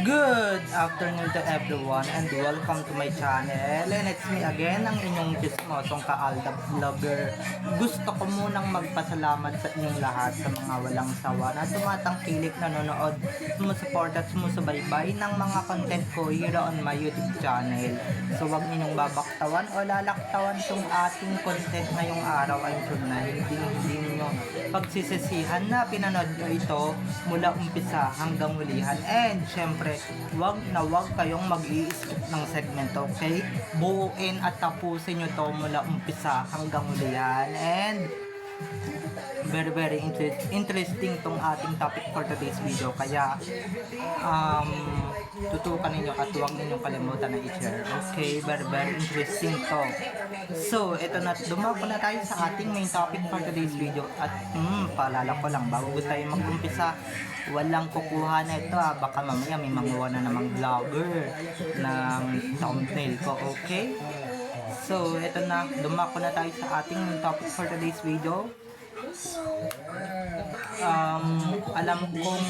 Good afternoon to everyone and welcome to my channel. And it's me again, ang inyong chismosong ka-Aldab vlogger. Gusto ko munang magpasalamat sa inyong lahat sa mga walang sawa na tumatangkilik, nanonood, sumusuport at sumusubaybay ng mga content ko here on my YouTube channel. So wag ninyong babaktawan o lalaktawan tong ating content ngayong araw ay na hindi ninyo pagsisisihan na pinanood nyo ito mula umpisa hanggang hulihan. And syempre, wag kayong mag-i-skip ng segment, okay? Buuin at tapusin nyo to mula umpisa hanggang hulihan. And very interesting tong ating topic for today's video, kaya tutukan ninyo at huwag ninyong kalimutan na i-share. Okay, very interesting to. So ito na, dumako na tayo sa ating main topic for today's video. At paalala ko lang, bago tayo mag-umpisa, walang kukuha na ito baka mamaya may manguha na namang vlogger ng thumbnail ko, okay? So ito na, dumako na tayo sa ating main topic for today's video. Alam kong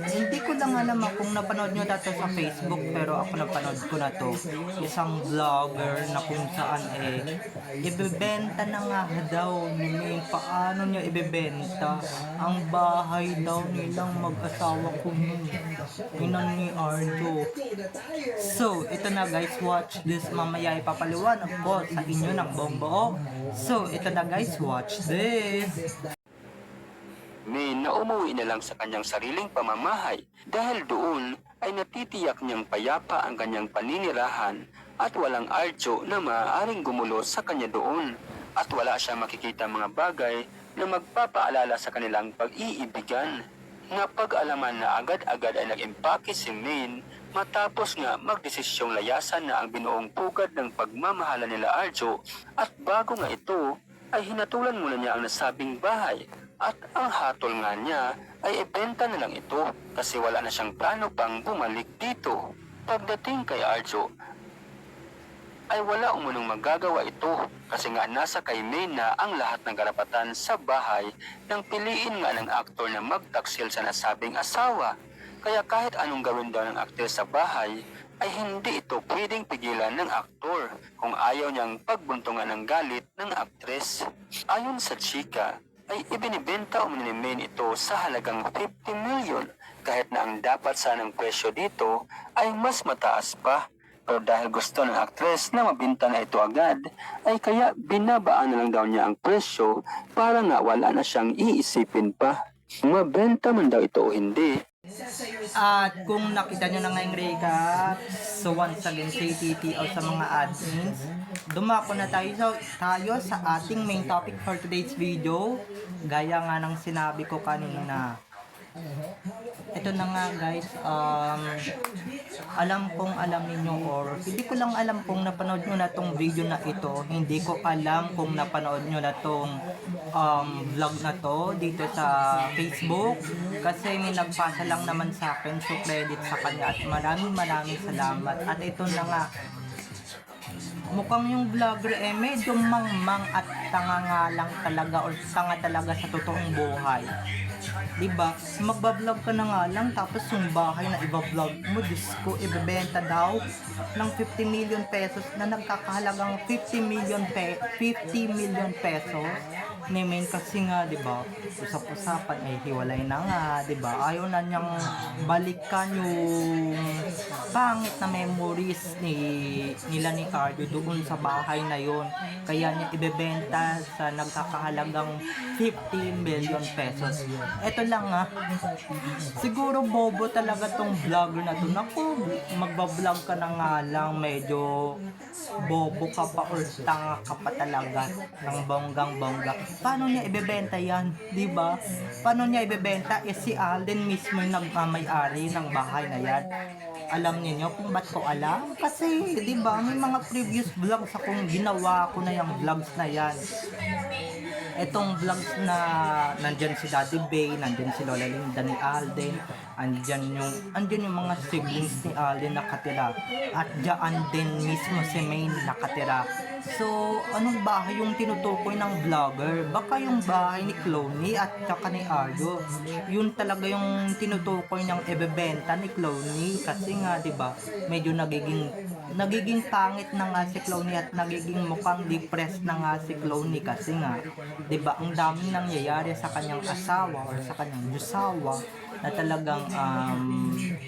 hindi ko lang alam kung napanood nyo dito sa Facebook, pero ako napanood ko na to, isang vlogger na kung saan ibebenta na nga daw ni Main. Paano niya ibebenta ang bahay daw nilang mag-asawa kung inang ni Arjo. So ito na guys, watch this, mamaya ipapaliwanag ko sa inyo ng buong. So ito na guys, watch this. Main na umuwi na lang sa kanyang sariling pamamahay dahil doon ay natitiyak niyang payapa ang kanyang paninirahan at walang Arjo na maaaring gumulo sa kanya doon, at wala siyang makikita mga bagay na magpapaalala sa kanilang pag-iibigan. Napag-alaman na agad-agad ay nag-impake si Main matapos nga magdesisyong layasan na ang binuong pugad ng pagmamahala nila Arjo, at bago nga ito ay hinatulan muna niya ang nasabing bahay. At ang hatol nga niya ay ibenta na lang ito kasi wala na siyang plano pang bumalik dito. Pagdating kay Arjo ay wala umunong magagawa ito kasi nga nasa kay Main na ang lahat ng karapatan sa bahay nang piliin nga ng aktor na magtaksil sa nasabing asawa. Kaya kahit anong gawin daw ng aktor sa bahay ay hindi ito pwedeng pigilan ng aktor kung ayaw niyang pagbuntungan ng galit ng aktres. Ayon sa chika, ay ibinibenta umano ni Main ito sa halagang 50 million kahit na ang dapat sanang presyo dito ay mas mataas pa. Pero dahil gusto ng aktres na mabinta na ito agad, ay kaya binabaan na lang daw niya ang presyo para nga wala na siyang iisipin pa. Mabenta man daw ito o hindi. At kung nakita nyo na ngayong recap, so once again KTT o sa mga admins, dumako na tayo sa ating main topic for today's video. Gaya nga ng sinabi ko kanina, ito na nga guys, alam ninyo, or hindi ko lang alam kung napanood nyo na tong video na ito. Hindi ko alam kung napanood nyo na tong vlog na to dito sa Facebook, kasi may nagpasa lang naman sa akin, so credit sa kanya at maraming salamat. At ito na nga, mukhang yung vlogger medyo mangmang at tanga nga lang talaga, or tanga talaga sa totoong buhay. Diba? Magbablog ka na nga lang, tapos yung bahay na iba-vlog mo, Diyos ko, ibebenta daw ng 50 million pesos na nagkakahalagang 50 million pesos ni Main, kasi nga, diba, usap-usapan hiwalay na nga, diba, ayaw na niyang balikan yung pangit na memories nila ni Arjo doon sa bahay na yon, kaya niya ibebenta sa nagkakahalagang 50 million pesos. Eto lang siguro bobo talaga tong vlogger na to. Naku, magbablog ka na nga lang, medyo bobo ka pa or tanga ka pa talaga ng bonggang-bongga. Paano niya ibebenta yan? Diba? Paano niya ibebenta? Si Alden mismo yung nagmamay-ari ng bahay na yan. Alam niyo kung ba't ko alam? Kasi, diba, may mga previous vlogs akong ginawa ko na yung vlogs na yan. Etong vlogs na nandyan si Daddy Bay, nandyan si Lola Linda ni Alden, andyan yung mga siblings ni Alden nakatira, at dyan din mismo si Main nakatira. So, anong bahay yung tinutukoy ng vlogger? Baka yung bahay ni Cloney at saka ni Arjo. Yun talaga yung tinutukoy niyang ibebenta ni Cloney. Kasi nga, di ba, medyo nagiging pangit na nga si Cloney at nagiging mukhang depressed na nga si Cloney kasi nga, di ba, ang daming nangyayari sa kanyang asawa or sa kanyang jusawa na talagang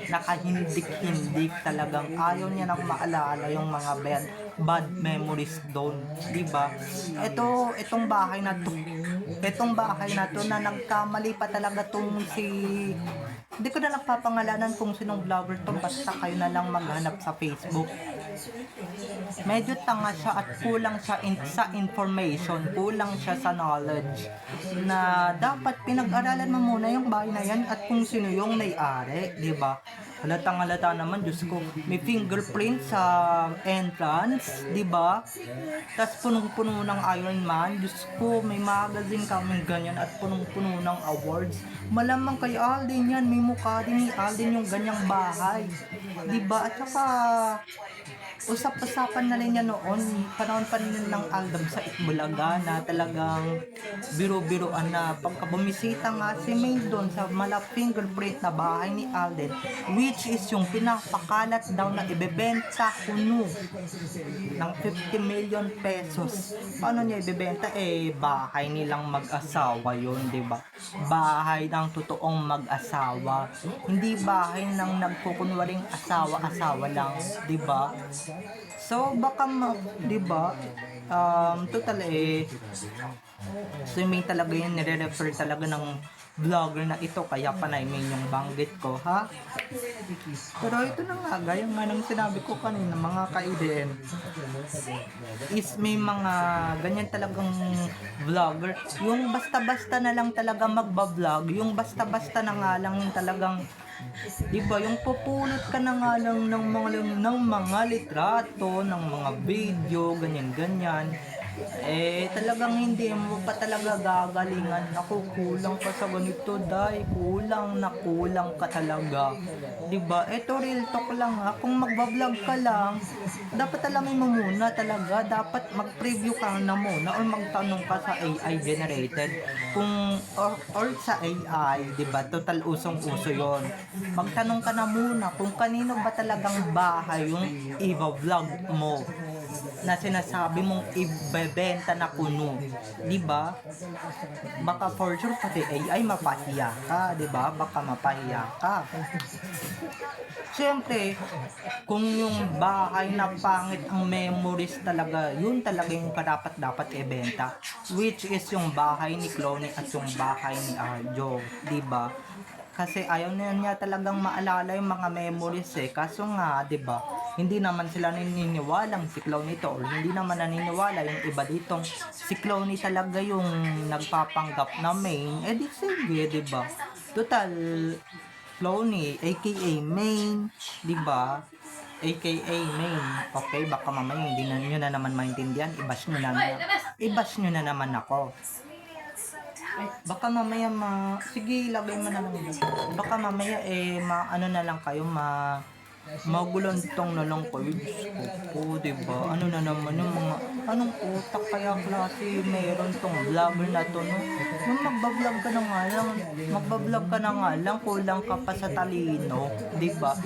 nakahindik-hindik, talagang ayaw niya nang maalala yung mga bad memories doon, di ba? Itong bahay na to na nagkamali pa talaga tong si, hindi ko na napapangalanan kung sinong vlogger to, basta kayo na lang maghanap sa Facebook. Medyo tanga siya at kulang siya sa information, kulang siya sa knowledge na dapat pinag-aralan mo muna yung bahay na yan at kung sino yung may-ari, di ba? Halatang-halata naman, Diyos ko, may fingerprint sa entrance, di ba? Tapos punong-puno ng Iron Man, Diyos ko, may magazine kaming ganyan at punong-puno ng awards. Malamang kay Alden yan, may mukha din ni Alden yung ganyang bahay, di ba? At saka usap-usapan na rin niya noon, panahon pa rin ng album sa Itbulaga na talagang biro-biroan na pagka bumisita nga si May doon sa mala fingerprint na bahay ni Alden, which is yung pinapakalat daw na ibebenta kuno ng 50 million pesos. Paano niya ibebenta? Bahay nilang mag-asawa yun, di ba? Bahay ng totoong mag-asawa, hindi bahay ng nagkukunwaring asawa-asawa lang, di ba? So baka di ba? Total swimming talaga yun, nire-refer talaga ng vlogger na ito, kaya panay may yung banggit ko, ha? Pero ito na nga, gaya nga ng sinabi ko kanina, mga ka-IDN, is may mga ganyan talagang vlogger, yung basta-basta na lang talaga magbablog, yung basta-basta na nga lang talagang, diba, yung pupulot ka na nga lang ng mga litrato, ng mga video, ganyan-ganyan, talagang hindi mo pa talaga gagalingan. Ako, kulang ka sa ganito, dahil kulang ka talaga, diba? Ito real talk lang, ha? Kung magbablog ka lang, dapat alamin mo muna talaga, dapat mag-preview ka na muna or magtanong ka sa AI generated kung or sa AI, diba? Total usong-uso yon. Magtanong ka na muna kung kanino ba talagang bahay yung i-vlog mo na sinasabi mong ibebenta na kuno, di ba? Baka for sure pati AI mapahiya ka, di ba? Baka mapahiya ka. Siyempre, kung yung bahay na pangit ang memories talaga, yun talaga yung dapat ibenta, which is yung bahay ni Cloney at yung bahay ni Arjo, di ba? Kasi ayaw niya talagang maalala yung mga memories kaso nga, di ba, hindi naman sila naniniwalang si Cloney to, or hindi naman naniniwala yung iba ditong si Cloney talaga yung nagpapanggap na main, di sige, di ba? Total, Cloney, aka main, di ba? AKA main. Okay, baka mamaya hindi na nyo na naman maintindihan, ibash nyo na naman ako. Baka mamaya sige, ilagay mo na lang. Baka mamaya ano na lang kayo, magulantong na lang kayo. Diyos ko po, diba? Ano na naman yung mga, anong utak kaya klase meron tong vlogger na to, no? Nung magbablog ka na nga lang, kulang ka pa sa talino, diba?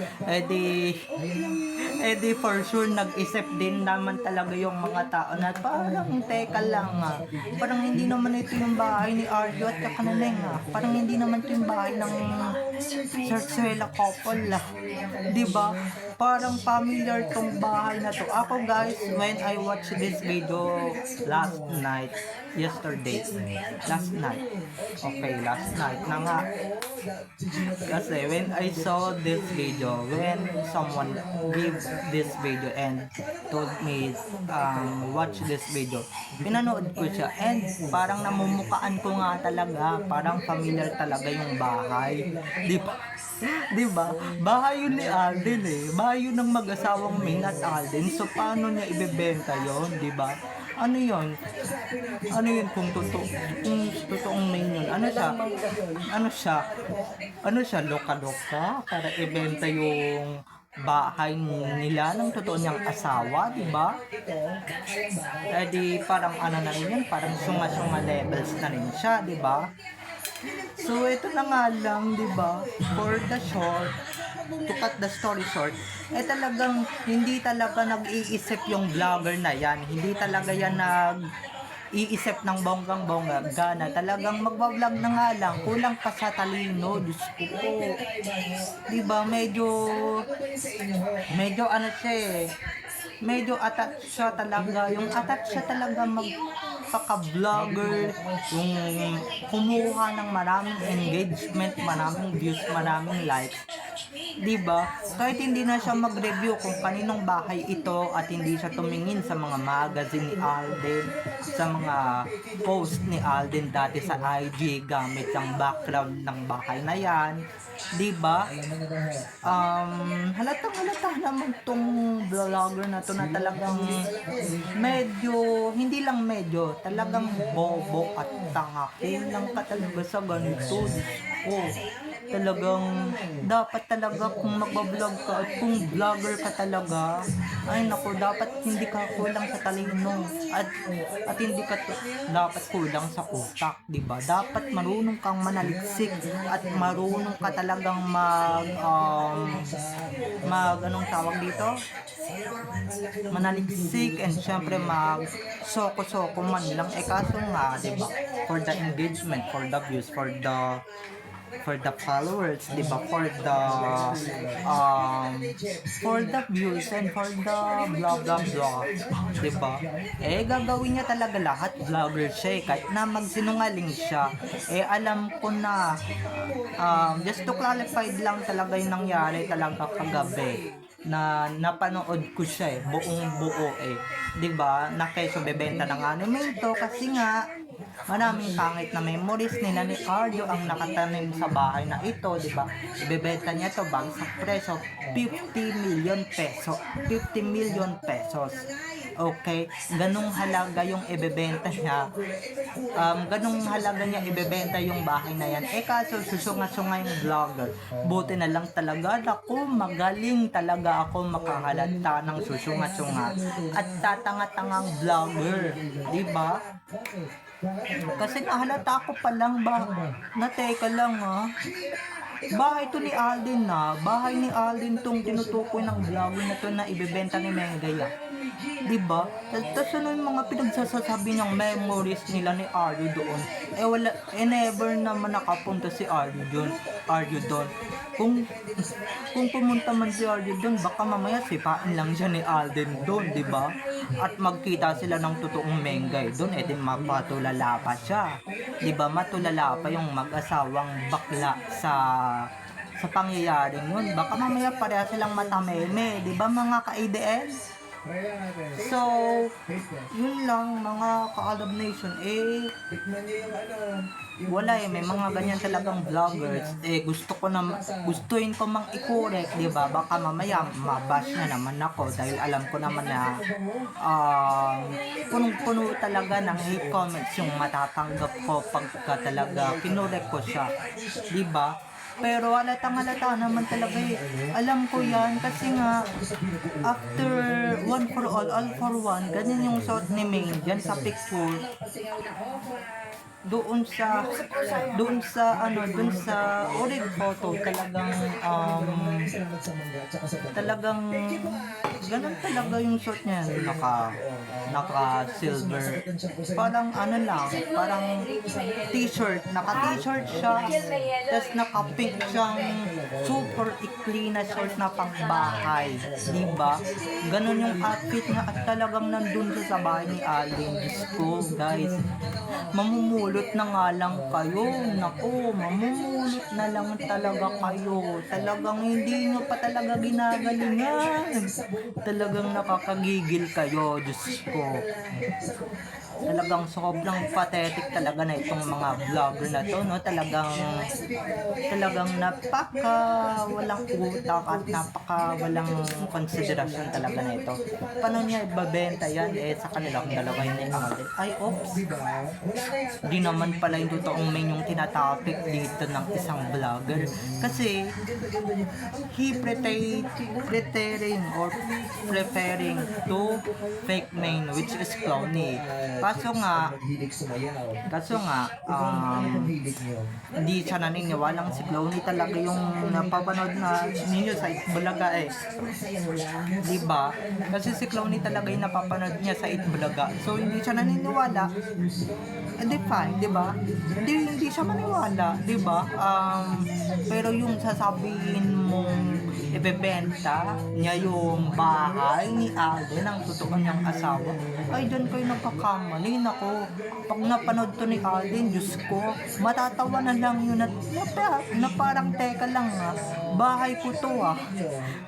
Di for sure nag-isip din naman talaga yung mga tao na parang teka lang parang hindi naman ito yung bahay ni Arjo at Kakanaleng parang hindi naman ito yung bahay ng Sarsuela couple diba? Parang familiar tong bahay na to. Ako guys, when I watched this video last night na nga, kasi when I saw this video, when someone gave this video and told me watch this video, pinanood ko siya and parang namumukaan ko nga talaga, parang familiar talaga yung bahay, di ba? Bahay yun ni Alden bahay yun ng mag-asawang Main at Alden, so paano niya ibebenta yon, di ba? Ano yun kung totoong main yun, ano siya loka-loka para ibenta yung bahay nila ng totoo niyang asawa, di ba? Eh di parang ano na rin yan, parang sunga-sunga levels na rin siya, di ba? So ito na nga lang, di ba? For the short, to cut the story short, eh talagang hindi talaga nag-iisip yung vlogger na yan. Hindi talaga yan iisip ng bonggang-bongga gana. Talagang magbablog na nga lang, kulang pa sa talino, Diyos ko po. Diba, medyo ano siya eh, medyo attached siya talaga, yung attached siya talaga magpaka-vlogger, yung kumuha ng maraming engagement, maraming views, maraming likes. Diba? Kahit hindi na siya mag-review kung kaninong bahay ito at hindi siya tumingin sa mga magazine ni Alden, sa mga post ni Alden dati sa IG gamit ang background ng bahay na yan. Diba? Halata naman tong vlogger na to na talagang medyo, hindi lang medyo, talagang bobo at tanga. Kulang ka talaga sa ganito. Talagang dapat talaga kung magbablog ka at kung vlogger ka talaga, ay nako, dapat hindi ka kulang sa talino at hindi ka dapat kulang sa utak, di ba? Dapat marunong kang manaliksik at marunong ka talagang anong tawag dito? Manaliksik and syempre soko-soko man lang, kaso nga, di ba? For the engagement, for the views, for the followers, di ba? For the views and for the blah blah blah, di ba? Gagawin niya talaga lahat, vlogger siya kahit na magsinungaling siya. Alam ko na, just to clarify lang talaga yung nangyari talaga kagabi na napanood ko siya buong buo di ba? Na keso bebenta ng anime to kasi nga maraming pangit na memories nila ni Arjo ang nakatanim sa bahay na ito, di ba? Ibebenta niya to bagsak presyo 50 million peso. 50 million pesos. Okay, ganung halaga yung ibebenta niya. Ganung halaga niya ibebenta yung bahay na yan. Kaso susunga-sunga yung vlogger. Buti na lang talaga ako, magaling talaga ako makahalata ng susunga-sunga at tatanga-tangang vlogger, di ba? Kasi nahalata ko pa lang ba na teka lang bahay to ni Alden bahay ni Alden tong tinutukoy ng vlogger na to na ibebenta ni Mengaya, diba? Tapos ano yung mga pinagsasasabi ng memories nila ni Aryo doon, wala, never naman nakapunta si Aryo doon. Kung pumunta man si Arjo doon, baka mamaya sipain lang siya ni Alden doon, di ba? At magkita sila ng totoong Mengay doon, din mapatulala pa siya. Di ba? Matulala pa yung mag-asawang bakla sa pangyayaring yun. Baka mamaya pareha silang matameme, di ba mga ka-ADN? So, yun lang mga ka-Alab Nation, wala may mga ganyan talagang vloggers, gustuin ko mang i-correct, di ba? Baka mamaya mabash na naman ako dahil alam ko naman na punong-puno talaga ng hate comments yung matatanggap ko pagka talaga kinorek ko siya, di ba? Pero halatang naman talaga alam ko yan kasi nga after one for all for one, ganyan yung suot ni Maine dyan sa picture doon sa orig photo talagang ganun talaga yung suot niya, naka silver, parang parang t-shirt, naka t-shirt siya, tas naka pink siyang super ikli na short na pangbahay, diba? Ganun yung outfit niya at talagang nandun sa bahay ni Alden. Diyos ko guys, mamumulot na nga lang kayo, naku, mamumulot na lang talaga kayo, talagang hindi nyo pa talaga ginagalingan, talagang nakakagigil kayo, Diyos ko. Talagang sobrang pathetic talaga na itong mga vlogger na to, no? Talagang napaka walang utak at napaka walang konsiderasyon talaga na ito. Paano niya ibabenta yan sa kanilang dalawa yun ni Alden? Ay, oops. Di naman pala yung totoong main yung tinatopic dito ng isang vlogger. Kasi, he preferring to fake main, which is Clowny. Kaso nga, hindi siya naniniwalang si Clowny talaga yung napapanood na ninyo sa Itbulaga Diba? Kasi si Clowny talaga yung napapanood niya sa Itbulaga. So, hindi siya naniniwala. Hindi fine, diba? Hindi siya maniwala, diba? Pero yung sasabihin mong ibebenta niya yung bahay ni Alden, ang totoo niyang asawa, ay dyan kayo nagkakamali. Nako, pag napanood to ni Alden, Diyos ko, matatawa na lang yun na parang teka lang bahay ko to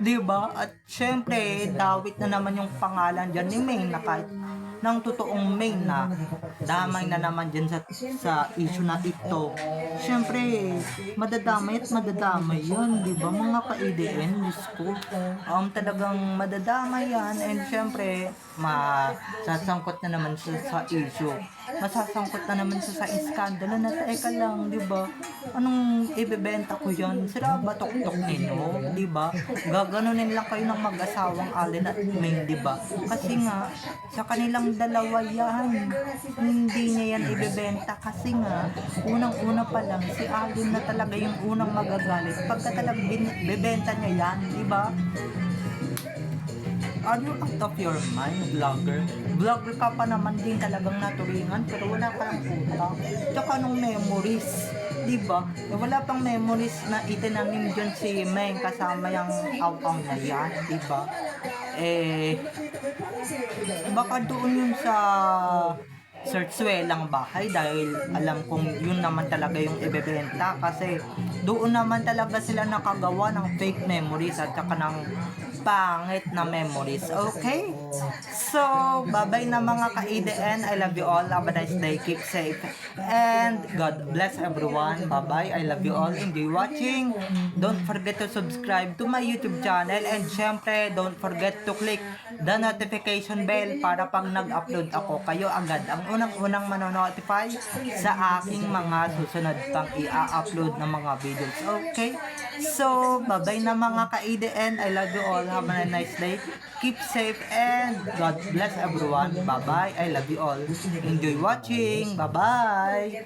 diba? At syempre, dawit na naman yung pangalan dyan ni May na kahit ng totoong main na damay na naman dyan sa issue na ito. Syempre, madadamay yan, di ba mga ka-EDN? Diyos ko, talagang madadamay yan, and syempre, masasangkot na naman siya sa issue. Masasangkot na naman siya sa iskandalo na teka lang, di ba? Anong ibebenta ko yan? Sila ba tok-tok ninyo? Di ba? Gaganunin lang kayo ng mag-asawang Alden at May, di ba? Kasi nga, sa kanilang dalawa yan, hindi niya yan ibebenta kasi nga, unang-una pa lang, si Alden na talaga yung unang magagalit pagka talagang bibenta niya yan, di ba? Are you out of your mind, vlogger? Vlogger ka pa naman din talagang naturingan pero wala ka ng utak. Tsaka nung memories, di ba? Wala pang memories na itinanim dyan si Meng kasama yung aw-aw na yan, di ba? Baka doon yun sa searchwelang bahay dahil alam kong yun naman talaga yung ibebenta kasi doon naman talaga sila nakagawa ng fake memories at saka ng pangit na memories. Okay? So, bye-bye na mga ka-EDN. I love you all. Have a nice day. Keep safe. And God bless everyone. Bye-bye. I love you all. Enjoy watching. Don't forget to subscribe to my YouTube channel. And syempre, don't forget to click the notification bell para pag nag-upload ako, kayo agad ang unang-unang manonotify sa aking mga susunod pang i-upload na mga videos. Okay? So, bye-bye na mga ka-EDN. I love you all. Have a nice day. Keep safe and God bless everyone. Bye-bye. I love you all. Enjoy watching. Bye-bye.